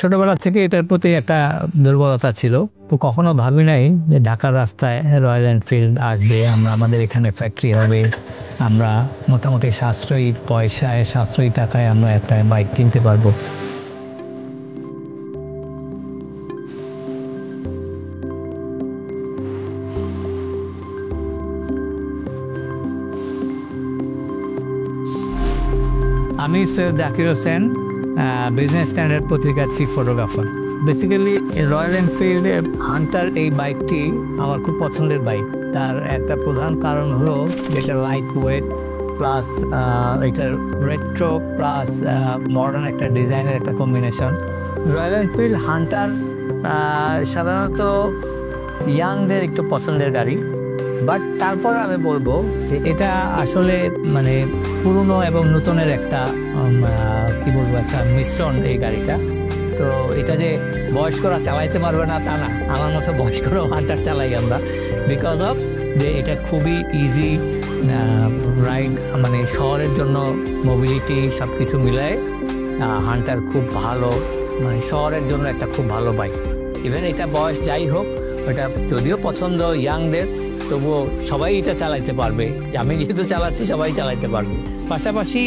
ছোটবেলা থেকে এটার প্রতি একটা দুর্বলতা ছিল। তো কখনো ভাবি নাই যে ঢাকার রাস্তায় রয়্যাল এনফিল্ড আসবে, আমাদের এখানে ফ্যাক্টরি হবে, আমরা মোটামুটি সাশ্রয়ী পয়সায় সাশ্রয়ী টাকায় আমরা একটা বাইক কিনতে পারবো। আমি সৈয়দ জাকির হোসেন, বিজনেস স্ট্যান্ডার্ড পত্রিকার চিফ ফটোগ্রাফার। বেসিক্যালি রয়্যাল এনফিল্ডের হান্টার এই বাইকটি আমার খুব পছন্দের বাইক। তার একটা প্রধান কারণ হলো যেটা লাইট ওয়েট প্লাস এটার রেট্রো প্লাস মডার্ন একটা ডিজাইনের একটা কম্বিনেশন। রয়্যাল এনফিল্ড হান্টার সাধারণত ইয়াংদের একটু পছন্দের গাড়ি, বাট তারপর আমি বলবো যে এটা আসলে মানে পুরনো এবং নতুনের একটা কি বলবো একটা মিশ্রণ এই গাড়িটা। তো এটা যে বয়স্করা চালাইতে পারবে না তা না, আমার মতো বয়স্করাও হান্টার চালাই আমরা, বিকজ অফ যে এটা খুবই ইজি রাইড, মানে শহরের জন্য মোবিলিটি সব কিছু মিলায় হান্টার খুব ভালো, মানে শহরের জন্য একটা খুব ভালো বাইক। ইভেন এটা বয়স যাই হোক, এটা যদিও পছন্দ ইয়াংদের, তবুও সবাই এটা চালাইতে পারবে। আমি যেহেতু চালাচ্ছি সবাই চালাইতে পারবে। পাশাপাশি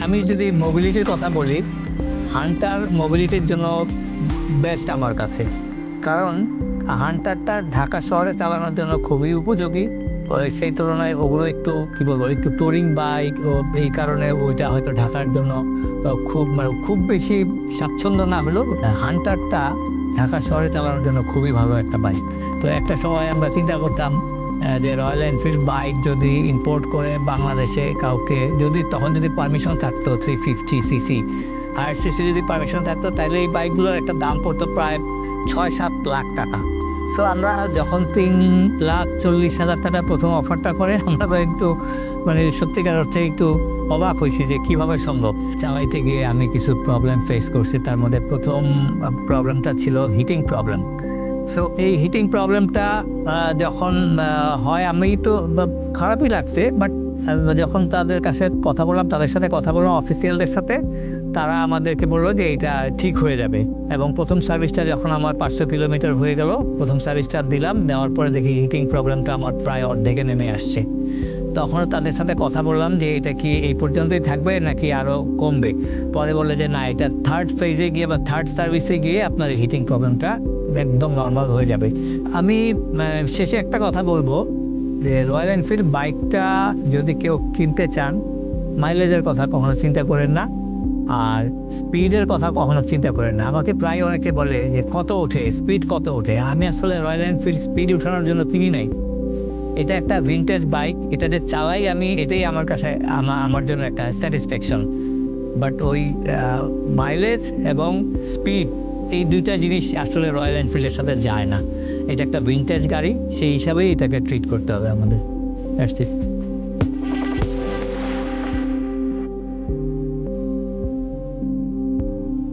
আমি যদি মোবিলিটির কথা বলি, হান্টার মোবিলিটির জন্য বেস্ট আমার কাছে, কারণ হান্টারটা ঢাকা শহরে চালানোর জন্য খুবই উপযোগী। সেই তুলনায় ওগুলো একটু কী বলবো একটু টুরিং বাইক, ও এই কারণে ওইটা হয়তো ঢাকার জন্য খুব বেশি স্বাচ্ছন্দ্য না হলেও হান্টারটা ঢাকা শহরে চালানোর জন্য খুবই ভালো একটা বাইক। তো একটা সময় আমরা চিন্তা করতাম যে রয়্যাল এনফিল্ড বাইক যদি ইম্পোর্ট করে বাংলাদেশে কাউকে, যদি তখন যদি পারমিশন থাকতো 350 সিসি আর সিসি যদি পারমিশন থাকতো, তাহলে এই বাইকগুলোর একটা দাম পড়তো প্রায় 6-7 লাখ টাকা। সো আমরা যখন 3,40,000 টাকা প্রথম অফারটা করে, আমরা একটু মানে সত্যিকার অর্থে একটু অবাক হয়েছি যে কীভাবে সম্ভব। চালাইতে গিয়ে আমি কিছু প্রবলেম ফেস করছি, তার মধ্যে প্রথম প্রবলেমটা ছিল হিটিং প্রবলেম। সো এই হিটিং প্রবলেমটা যখন হয় আমি একটু খারাপই লাগছে, বাট যখন তাদের কাছে কথা বললাম, তাদের সাথে কথা বললাম অফিসিয়ালদের সাথে, তারা আমাদেরকে বললো যে এটা ঠিক হয়ে যাবে। এবং প্রথম সার্ভিসটা যখন আমার 500 কিলোমিটার হয়ে গেল, প্রথম সার্ভিসটা দিলাম, নেওয়ার পরে দেখি হিটিং প্রবলেমটা আমার প্রায় অর্ধেকে নেমে আসছে। তখন তাদের সাথে কথা বললাম যে এটা কি এই পর্যন্তই থাকবে নাকি আরও কমবে। পরে বললে যে না, এটা থার্ড ফেজে গিয়ে বা থার্ড সার্ভিসে গিয়ে আপনার হিটিং প্রবলেমটা একদম নর্মাল হয়ে যাবে। আমি শেষে একটা কথা বলবো যে রয়্যাল এনফিল্ড বাইকটা যদি কেউ কিনতে চান, মাইলেজের কথা কখনো চিন্তা করেন না, আর স্পিডের কথা কখনো চিন্তা করেন না। আমাকে প্রায় অনেকে বলে যে কত ওঠে, স্পিড কত ওঠে। আমি আসলে রয়্যাল এনফিল্ড স্পিড উঠানোর জন্য কিনি নাই। এটা একটা ভিনটেজ বাইক, এটা যে চালাই আমি, এটাই আমার কাছে আমার জন্য একটা স্যাটিসফ্যাকশন। বাট ওই মাইলেজ এবং স্পিড, এই দুইটা জিনিস আসলে রয়্যাল এনফিল্ডের সাথে যায় না। এটা একটা ভিনটেজ গাড়ি, সেই হিসাবেই এটাকে ট্রিট করতে হবে আমাদের। That's it.